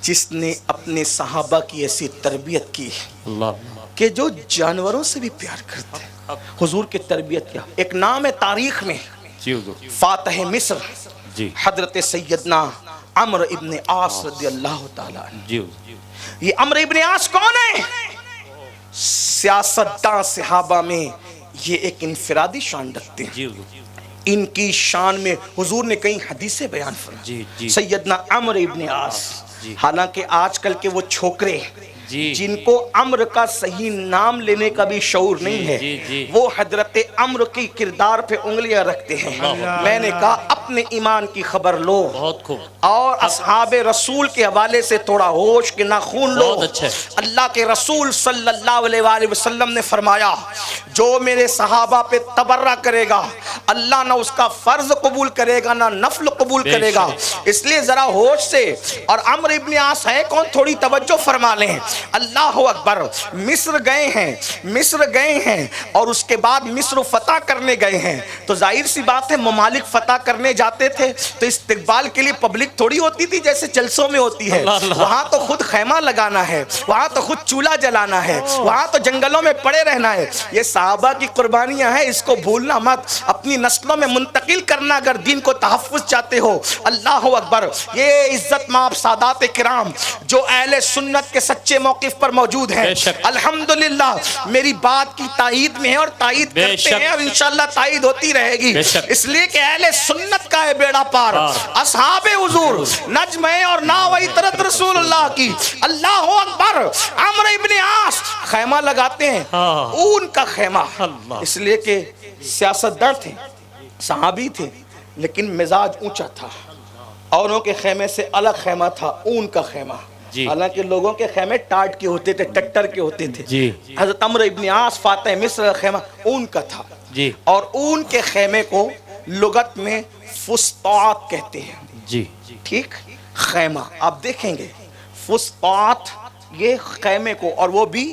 جس نے اپنے صحابہ کی ایسی تربیت کی اللہ کہ جو جانوروں سے بھی پیار کرتے ہیں. حضور کی تربیت کیا. ایک نام ہے تاریخ میں جی حضور فاتح مصر جی حضرت سیدنا عمرو ابن عاص رضی اللہ تعالیٰ عنہ. جی حضور یہ عمرو ابن عاص کون ہے؟ سیاستداں صحابہ میں یہ ایک انفرادی شان رکھتے ہیں. جی حضور ان کی شان میں حضور نے کئی حدیثیں بیان فرمائیں. جی جی سیدنا عمرو ابن عاص. جی. حالانکہ آج کل کے وہ چھوکرے جی جن کو عمرو کا صحیح نام لینے کا بھی شعور نہیں ہے جی جی وہ حضرت عمرو کی کردار پہ انگلیاں رکھتے ہیں. میں نے کہا اپنے ایمان کی خبر لو بہت خوب اور اصحاب رسول کے حوالے سے تھوڑا ہوش کے ناخون لو. بہت اچھا ہے. اللہ کے رسول صلی اللہ علیہ وآلہ وسلم نے فرمایا جو میرے صحابہ پہ تبرہ کرے گا اللہ نہ اس کا فرض قبول کرے گا نہ نفل قبول کرے گا. اس لیے ذرا ہوش سے. اور عمرو ابن عاص ہے کون؟ تھوڑی توجہ فرما لیں. اللہ اکبر. مصر گئے ہیں اور اس کے بعد مصر فتح کرنے گئے ہیں. تو ظاہر سی بات ہے ممالک فتح کرنے جاتے تھے تو استقبال کے لیے پبلک تھوڑی ہوتی تھی جیسے جلسوں میں ہوتی ہے. وہاں تو خود خیمہ لگانا ہے, وہاں تو خود چولہا جلانا ہے, وہاں تو جنگلوں میں پڑے رہنا ہے. یہ صحابہ کی قربانیاں ہیں, اس کو بھولنا مت. اپنی نسلوں میں منتقل کرنا اگر دین کو تحفظ چاہتے ہو. اللہ اکبر. یہ عزت مآب سادات کرام جو اہل سنت کے سچے موقف پر موجود ہیں الحمدللہ میری بات کی تائید میں ہے اور تائید کرتے ہیں اور انشاءاللہ تائید ہوتی رہے گی. اس لیے کہ اہل سنت کا ہے بیڑا پار. اصحاب حضور نجم ہے اور ناو عطرت رسول اللہ کی. اللہ اکبر. عمرو ابن عاص خیمہ لگاتے ہیں, اون کا خیمہ. اس لیے کہ سیاستدان تھے, صحابی تھے, لیکن مزاج اونچا تھا. اوروں کے خیمے سے الگ خیمہ تھا اون کا خیمہ. حالانکہ لوگوں کے خیمے ٹاٹ کے ہوتے تھے, ٹٹر کے ہوتے تھے. حضرت عمرو ابن عاص فاتح مصر کا خیمہ اون کا تھا. اور اون کے خیمے کو لغت میں فسطاط کہتے ہیں. جی ٹھیک. خیمہ آپ دیکھیں گے فسطاط یہ خیمے کو, اور وہ بھی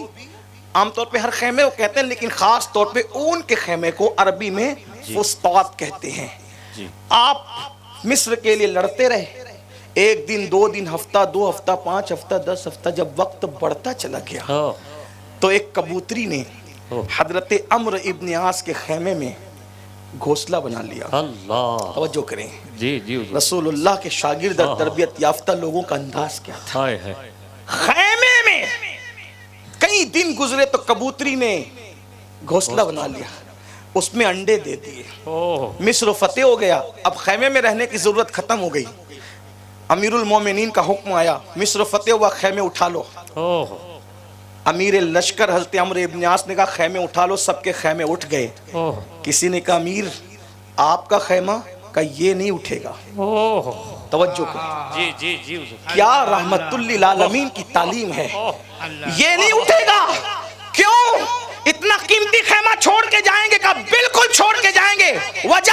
عام طور پہ ہر خیمے کو کہتے ہیں لیکن خاص طور پہ اون کے خیمے کو عربی میں فسطاط کہتے ہیں. آپ مصر کے لیے لڑتے رہے, ایک دن, 2 دن, ہفتہ, 2 ہفتہ, 5 ہفتہ, 10 ہفتہ, جب وقت بڑھتا چلا گیا تو ایک کبوتری نے حضرت عمرو ابن عاص کے خیمے میں گھونسلہ بنا لیا. اللہ توجہ کریں. جی جی رسول اللہ کے شاگرد اور تربیت یافتہ لوگوں کا انداز کیا تھا. خیمے میں کئی دن گزرے تو کبوتری نے گھونسلہ بنا لیا, اس میں انڈے دے دیے. مصر فتح ہو گیا. اب خیمے میں رہنے کی ضرورت ختم ہو گئی. امیر المومنین کا حکم آیا مصر فتح ہوا, خیمے اٹھا لو. امیر لشکر حضرت عمرو ابن عاص نے کہا خیمے اٹھا لو. سب کے خیمے اٹھ گئے. کسی نے کہا امیر آپ کا خیمہ, کا یہ نہیں اٹھے گا. توجہ کریں. جی جی جی کیا رحمت للعالمین کی تعلیم ہے. یہ نہیں اٹھے گا. کیوں؟ اتنا قیمتی خیمہ چھوڑ کے جائیں گے؟ کہا بالکل چھوڑ کے جائیں گے. وجہ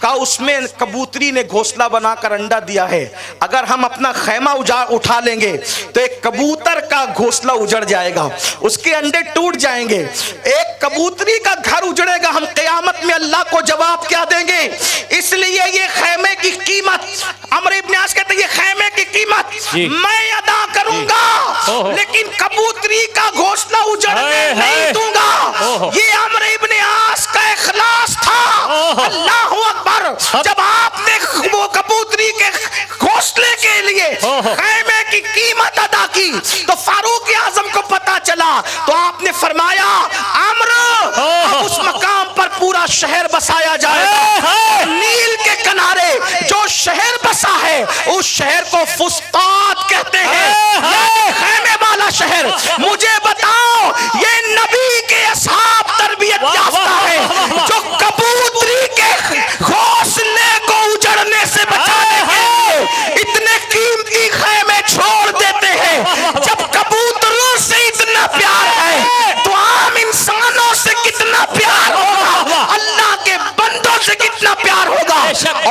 کہا اس میں کبوتری نے گھونسلہ بنا کر انڈا دیا ہے. اگر ہم اپنا خیمہ اٹھا لیں گے تو ایک کبوتر کا گھونسلہ اجڑ جائے گا, اس کے انڈے ٹوٹ جائیں گے, ایک کبوتری کا گھر اجڑے گا. ہم قیامت میں اللہ کو جواب کیا دیں گے؟ اس لیے یہ خیمے کی قیمت, عمرو ابن عاص کہتے ہیں یہ خیمے کی قیمت میں ادا کروں گا لیکن کبوتری کا گھونسلہ اجڑنے نہیں دوں گا. یہ عمرو ابن عاص کا اخلاص تھا. اللہ اکبر. جب آپ نے وہ کبوتری کے گھونسلے کے لیے خیمے کی قیمت ادا کی تو فاروق اعظم کو پتا چلا تو آپ نے فرمایا عمرو اب اس مقام پر پورا شہر بسایا جائے گا. نیل کے کنارے جو شہر بسا ہے اس شہر کو فسطاط کہتے ہیں, خیمے والا شہر. مجھے بتاؤ یہ نبی کے اصحاب تربیت یافتہ ہے جو کبوتری کے گھونسلے کو اجڑنے سے بچانے کے لیے اتنے قیمتی خیمے چھوڑ دیتے ہیں. جب کبوتروں سے اتنا پیار ہے تو عام انسانوں سے کتنا پیار ہوگا, اللہ کے بندوں سے کتنا پیار ہوگا.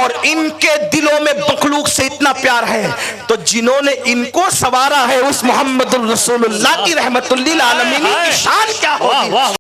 اور ان کے دلوں میں مخلوق سے اتنا پیار ہے تو جنہوں نے ان کو سوارا ہے اس محمد الرسول اللہ کی رحمت للعالمین کی شان کیا ہوگی.